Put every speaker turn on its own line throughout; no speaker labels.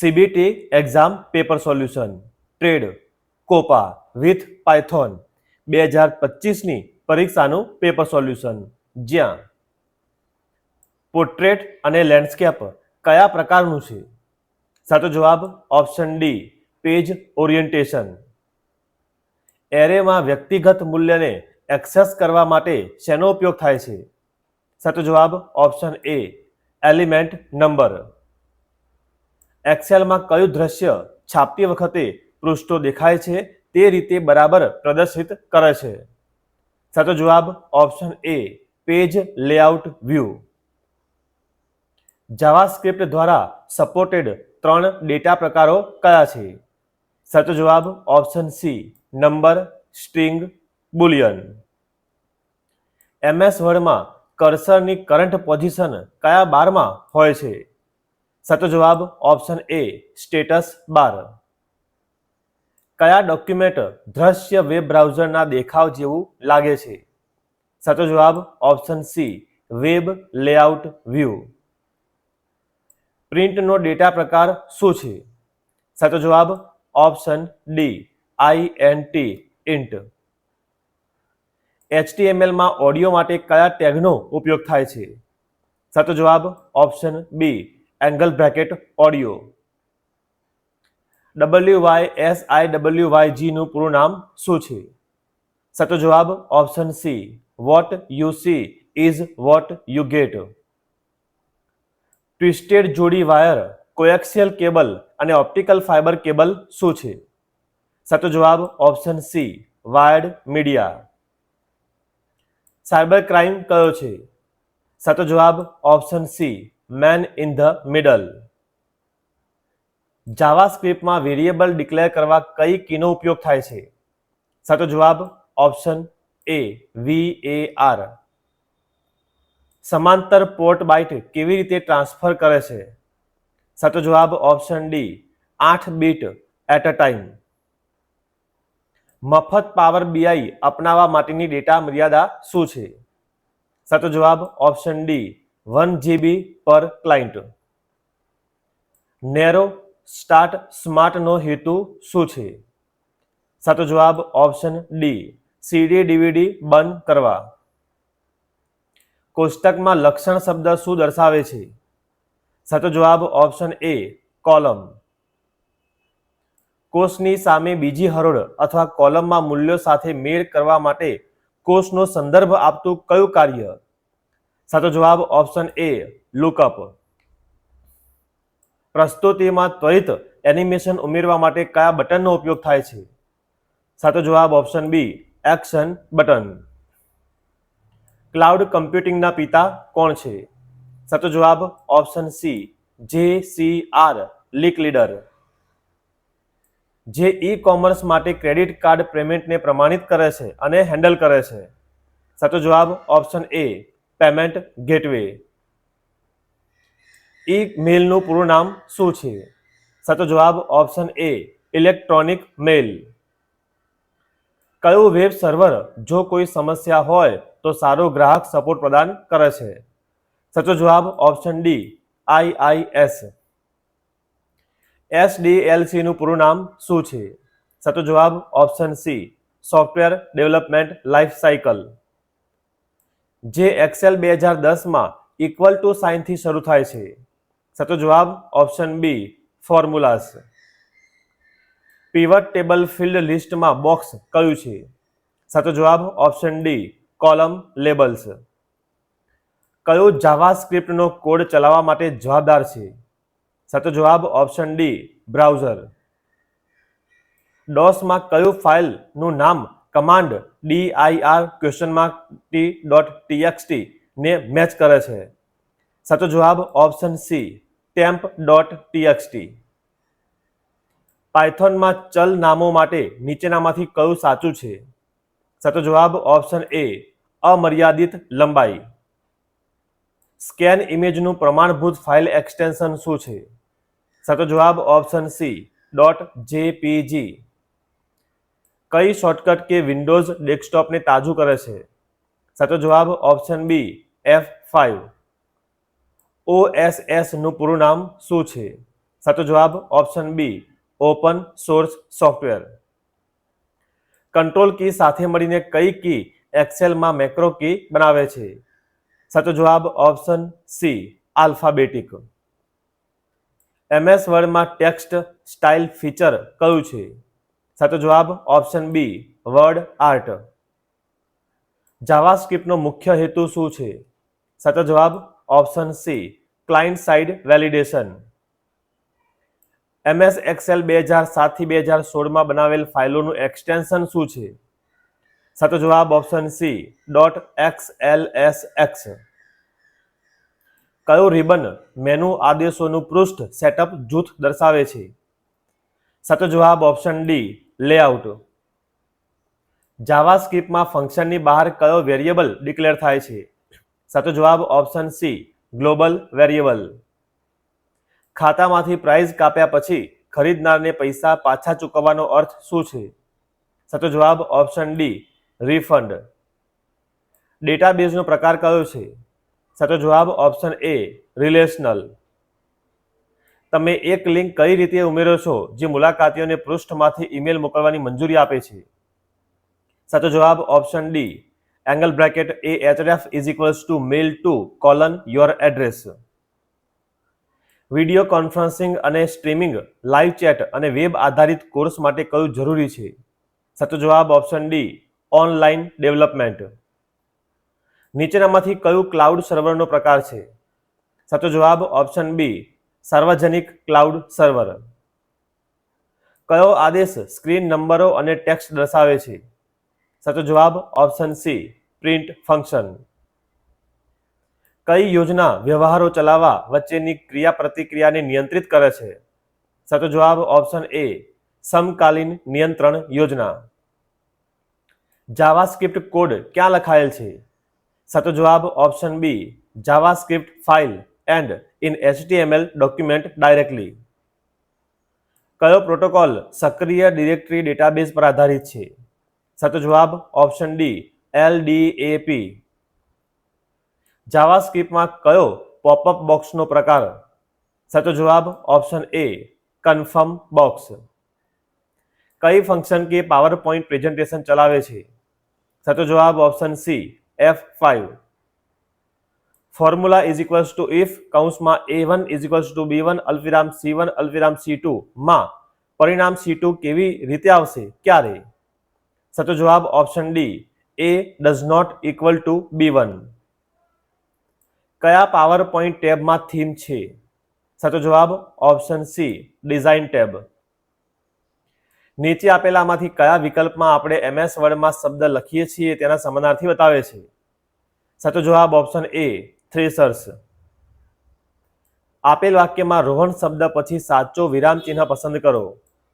CBT exam paper solution trade COPA with Python 2025ની પરીક્ષાનું paper solution, જ્યાં portrait અને લેન્ડસ્કેપ કયા પ્રકારનું છે? સાચો જવાબ ઓપ્શન ડી પેજ ઓરિએન્ટેશન. એરેમાં વ્યક્તિગત મૂલ્યને એક્સેસ કરવા માટે શેનો ઉપયોગ થાય છે? સાચો જવાબ ઓપ્શન એ એલિમેન્ટ નંબર. એક્સેલમાં કયું દ્રશ્ય છાપતી વખતે પૃષ્ઠો દેખાય છે તે રીતે બરાબર પ્રદર્શિત કરે છે? સાચો જવાબ option A page layout view. JavaScript દ્વારા સપોર્ટેડ 3 ડેટા પ્રકારો કયા છે? સાચો જવાબ option C number, string, boolean. MS વર્ડમાં કર્સરની કરંટ પોઝિશન કયા બારમાં હોય છે? સાચો જવાબ ઓપ્શન એ સ્ટેટસ બાર. કયા ડોક્યુમેન્ટ દ્રશ્ય વેબ બ્રાઉઝરના દેખાવ જેવું લાગે છે? સાચો જવાબ option C web layout view. પ્રિન્ટનો ડેટા પ્રકાર શું છે? સાચો જવાબ ઓપ્શન ડી INT ઇન્ટ. HTMLમાં ઓડિયો માટે કયા ટેગનો ઉપયોગ થાય છે? સાચો જવાબ option B angle bracket audio. WYSIWYG નું પૂરું નામ શું છે? સાચો જવાબ option C what you see is what you get. Twisted જોડી વાયર, કોએક્સિયલ કેબલ અને ઓપ્ટિકલ ફાઇબર કેબલ શું છે? સાચો જવાબ option C wired media. Cyber crime કયો છે? સાચો જવાબ option C man in the middle. જાવાસ્ક્રિપ્ટમાં વેરિયેબલ ડિક્લેર કરવા કઈ કીનો ઉપયોગ થાય છે? સાચો જવાબ ઓપ્શન એ VAR. સમાંતર પોર્ટ બાઇટ કેવી રીતે ટ્રાન્સફર કરે છે? સાચો જવાબ option D 8 bit at a time. મફત પાવર BI અપનાવવા માટેની ડેટા મર્યાદા શું છે? સાચો જવાબ ઓપ્શન ડી 1 GB પર ક્લાયન્ટ. નેરો સ્ટાર્ટ સ્માર્ટનો હેતુ શું છે? સાચો જવાબ ઓપ્શન ડી CD/DVD બંધ કરવા. કોષ્ટકમાં લક્ષણ શબ્દ શું દર્શાવે છે? સાચો જવાબ ઓપ્શન એ કોલમ. કોષની સામે બીજી હરોળ અથવા કોલમમાં મૂલ્યો સાથે મેળ કરવા માટે કોષનો સંદર્ભ આપતું કયું કાર્ય? સાચો જવાબ ઓપ્શન એ લુકઅપ. પ્રસ્તુતિમાં ત્વરિત એનિમેશન ઉમેરવા માટે કયા બટનનો ઉપયોગ થાય છે? સાચો જવાબ option B action button. Cloud કમ્પ્યુટિંગના પિતા કોણ છે? સાચો જવાબ option C JCR Licklider. જે ઈ-કોમર્સ માટે ક્રેડિટ કાર્ડ પેમેન્ટને પ્રમાણિત કરે છે અને હેન્ડલ કરે છે? સાચો જવાબ ઓપ્શન એ પેમેન્ટ ગેટવે. ઈ-મેલનું પૂરું નામ શું છે? સાચો જવાબ ઓપ્શન એ ઇલેક્ટ્રોનિક મેલ. કયું વેબ સર્વર જો કોઈ સમસ્યા હોય તો સારો ગ્રાહક સપોર્ટ પ્રદાન કરે છે? સાચો જવાબ ઓપ્શન ડી IIS. SDLC નું પૂરું નામ શું છે? સાચો જવાબ option C software development life cycle. જે એક્સેલ 2010માં ઇક્વલ ટુ સાઇનથી શરૂ થાય છે? સાચો જવાબ option B formulas. Pivot table field લિસ્ટમાં બોક્સ કયું છે? સાચો જવાબ ઓપ્શન ડી કોલમ લેબલ્સ. કયો જાવાસ્ક્રિપ્ટનો કોડ ચલાવવા માટે જવાબદાર છે? સાચો જવાબ ઓપ્શન ડી બ્રાઉઝર. DOSમાં કયું ફાઇલનું નામ કમાન્ડ dir?t.txt ને મેચ કરે છે? સાચો જવાબ ઓપ્શન સી temp.txt. પાયથોનમાં ચલ નામો માટે નીચેનામાંથી કયું સાચું છે? સાચો જવાબ ઓપ્શન એ અમર્યાદિત લંબાઈ. સ્કેન ઇમેજનું પ્રમાણભૂત ફાઇલ એક્સટેન્શન શું છે? સાચો જવાબ ઓપ્શન સી .jpg. કઈ શોર્ટકટ કે વિન્ડોઝ ડેસ્કટોપને તાજું કરે છે? સાચો જવાબ ઓપ્શન બી F5. OSS નું પૂરું નામ શું છે? સાચો જવાબ option B open source software. Control key સાથે મળીને કઈ કી એક્સેલમાં મેક્રો કી બનાવે છે? સાચો જવાબ ઓપ્શન સી આલ્ફાબેટિક. MS વર્ડમાં ટેક્સ્ટ સ્ટાઇલ ફીચર કયું છે? સાચો જવાબ ઓપ્શન બી વર્ડ આર્ટ. જાવાસ્ક્રિપ્ટનો મુખ્ય હેતુ શું છે? સાચો જવાબ option C client side validation. MS Excel 2007 થી 2016 બનાવેલ ફાઇલોનું એક્સટેન્શન શું છે? સાચો જવાબ ઓપ્શન સી .xlsx. કયો રિબન મેનુ આદેશોનું પૃષ્ઠ સેટઅપ જૂથ દર્શાવે છે? સાચો જવાબ ઓપ્શન ડી લેઆઉટ. જાવાસ્ક્રિપ્ટમાં ફંક્શનની બહાર કયો વેરિયેબલ ડિક્લેર થાય છે? સાચો જવાબ ઓપ્શન સી ગ્લોબલ વેરિયેબલ. ખાતામાંથી પ્રાઇઝ કાપ્યા પછી ખરીદનારને પૈસા પાછા ચૂકવવાનો અર્થ શું છે? સાચો જવાબ ઓપ્શન ડી રિફંડ. ડેટાબેઝનો પ્રકાર કયો છે? સાચો જવાબ ઓપ્શન એ રિલેશનલ. તમે એક લિંક કઈ રીતે ઉમેરો છો જે મુલાકાતીઓને પૃષ્ઠમાંથી ઈમેલ મોકલવાની મંજૂરી આપે છે? સાચો જવાબ option D angle bracket AHREF =mail to : your address. Video conferencing અને સ્ટ્રીમિંગ, લાઈવ ચેટ અને વેબ આધારિત કોર્સ માટે કયું જરૂરી છે? સાચો જવાબ ઓપ્શન ડી ઓનલાઈન ડેવલપમેન્ટ. નીચેનામાંથી કયું ક્લાઉડ સર્વરનો પ્રકાર છે? સાચો જવાબ ઓપ્શન બી સાર્વજનિક ક્લાઉડ સર્વર. કયો આદેશ સ્ક્રીન નંબરો અને ટેક્સ્ટ દર્શાવે છે? સાચો જવાબ ઓપ્શન સી પ્રિન્ટ ફંક્શન. કઈ યોજના વ્યવહારો ચલાવવા વચ્ચેની ક્રિયાપ્રતિક્રિયાને નિયંત્રિત કરે છે? સાચો જવાબ ઓપ્શન એ સમકાલીન નિયંત્રણ યોજના. જાવાસ્ક્રિપ્ટ કોડ ક્યાં લખાયેલ છે? સાચો જવાબ option B JavaScript file and in HTML document directly. કયો પ્રોટોકોલ સક્રિય ડિરેક્ટરી ડેટાબેઝ પર આધારિત છે? સાચો જવાબ ઓપ્શન ડી LDAP. જાવાસ્ક્રિપ્ટમાં કયો પોપઅપ બોક્સનો પ્રકાર? સાચો જવાબ ઓપ્શન એ કન્ફર્મ બોક્સ. કઈ ફંક્શન કે પાવર પોઈન્ટ પ્રેઝન્ટેશન ચલાવે છે? સાચો જવાબ option C F5. Formula if A1 B1 અલ્પવિરામ C1 અલ્પવિરામ C2 માં પરિણામ C2 કેવી રીતે આવશે? ક્યારે? સાચો જવાબ option D A does not equal to B1. કયા પાવર પોઈન્ટ ટેબમાં થીમ છે? સાચો જવાબ ઓપ્શન સી ડિઝાઇન ટેબ. નીચે આપેલામાંથી કયા વિકલ્પમાં આપણે MS વર્ડમાં શબ્દ લખીએ છીએ તેના સમાનાર્થી બતાવે છે? સાચો જવાબ ઓપ્શન એ થ્રેશર્સ. આપેલ વાક્યમાં રોહન શબ્દ પછી સાચો વિરામ ચિહ્ન પસંદ કરો.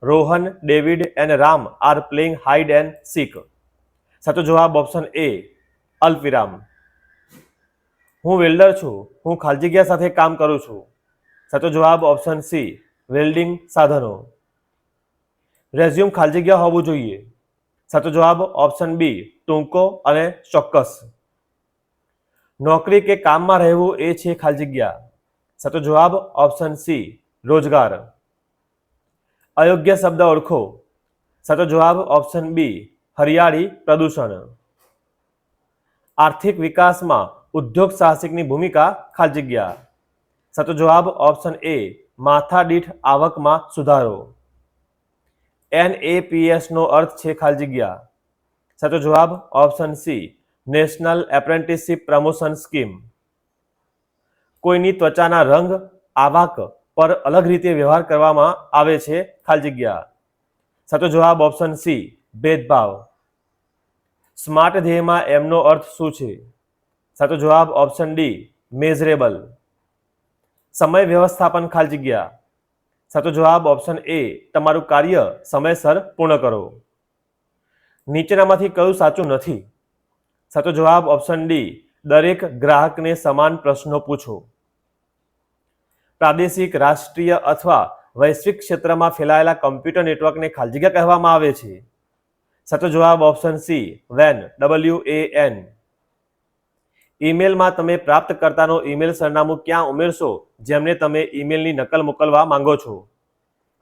Rohan, David and Ram are playing hide and seek. સાચો જવાબ ઓપ્શન એ અલ્પવિરામ. હું વેલ્ડર છું, હું ખાલી જગ્યા સાથે કામ કરું છું. સાચો જવાબ ઓપ્શન સી વેલ્ડિંગ સાધનો. રેઝ્યુમ ખાલી જગ્યા હોવું જોઈએ. સાચો જવાબ ઓપ્શન બી ટૂંકો અને ચોક્કસ. નોકરી કે કામમાં રહેવું એ છે ખાલી જગ્યા. સાચો જવાબ ઓપ્શન સી રોજગાર. અયોગ્ય શબ્દ ઓળખો. સાચો જવાબ ઓપ્શન બી હરિયાળી પ્રદૂષણ. આર્થિક વિકાસમાં ઉદ્યોગ સાહસિકની ભૂમિકા ખાલી જગ્યા. સાચો જવાબ ઓપ્શન એ માથાદીઠ આવકમાં સુધારો. NAPS નો અર્થ છે ખાલી જગ્યા. સાચો જવાબ option C national apprenticeship promotion scheme. કોઈની ત્વચાના રંગ આવાક પર અલગ રીતે વ્યવહાર કરવામાં આવે છે ખાલી જગ્યા. સાચો જવાબ ઓપ્શન સી ભેદભાવ. સ્માર્ટ ધ્યેયમાં એમનો અર્થ શું છે? સાચો જવાબ ઓપ્શન ડી મેઝરેબલ. સમય વ્યવસ્થાપન ખાલી જગ્યા. સાચો જવાબ ઓપ્શન એ તમારું કાર્ય સમયસર પૂર્ણ કરો. નીચેનામાંથી કયું સાચું નથી? સાચો જવાબ ઓપ્શન ડી દરેક ગ્રાહકને સમાન પ્રશ્નો પૂછો. પ્રાદેશિક, રાષ્ટ્રીય અથવા વૈશ્વિક ક્ષેત્રમાં ફેલાયેલા કમ્પ્યુટર નેટવર્કને ખાલી જગ્યા કહેવામાં આવે છે. સાચો જવાબ ઓપ્શન સી WAN. ઈમેલમાં તમે પ્રાપ્તકર્તાનો ઈમેલ સરનામું ક્યાં ઉમેરશો જેમને તમે ઈમેલની નકલ મોકલવા માંગો છો?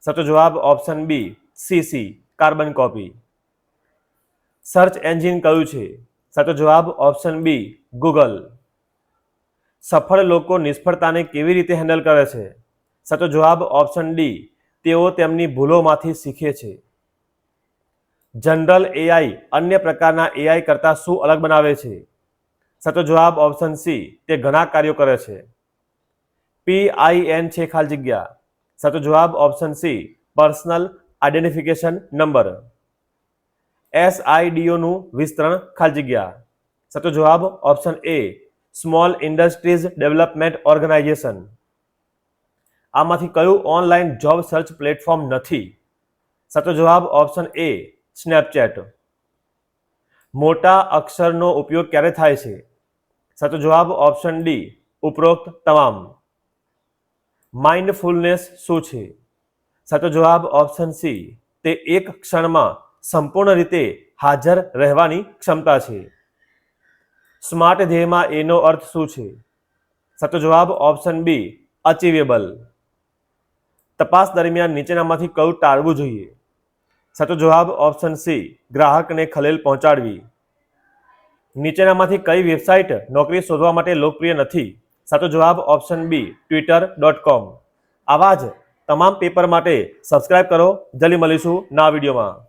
સાચો જવાબ option B CC carbon copy. Search engine કયું છે? સાચો જવાબ ઓપ્શન બી ગૂગલ. સફળ લોકો નિષ્ફળતાને કેવી રીતે હેન્ડલ કરે છે? સાચો જવાબ ઓપ્શન ડી તેઓ તેમની ભૂલોમાંથી શીખે છે. જનરલ AI અન્ય પ્રકારના AI કરતાં શું અલગ બનાવે છે? સાચો જવાબ ઓપ્શન સી તે ઘણા કાર્યો કરે છે. PIN છે ખાલી જગ્યા. સાચો જવાબ option C personal identification number. SIDO નું વિસ્તરણ ખાલી જગ્યા. સાચો જવાબ option A small industries development organisation. આમાંથી કયું ઓનલાઈન જોબ સર્ચ પ્લેટફોર્મ નથી? સાચો જવાબ ઓપ્શન એ સ્નેપચેટ. મોટા અક્ષરનો ઉપયોગ ક્યારે થાય છે? સાચો જવાબ ઓપ્શન ડી ઉપરોક્ત તમામ. માઇન્ડફુલનેસ શું છે? સાચો જવાબ ઓપ્શન સી તે એક ક્ષણમાં સંપૂર્ણ રીતે હાજર રહેવાની ક્ષમતા છે. સ્માર્ટ ધ્યેયમાં એનો અર્થ શું છે? સાચો જવાબ ઓપ્શન બી અચીવેબલ. તપાસ દરમિયાન નીચેનામાંથી કયું ટાળવું જોઈએ? સાચો જવાબ ઓપ્શન સી ગ્રાહકને ખલેલ પહોંચાડવી. નીચેનામાંથી કઈ વેબસાઇટ નોકરી શોધવા માટે લોકપ્રિય નથી? સાચો જવાબ ઓપ્શન બી twitter.com. આવા જ તમામ પેપર માટે સબસ્ક્રાઇબ કરો. જલ્દી મળીશું નવા વિડીયોમાં.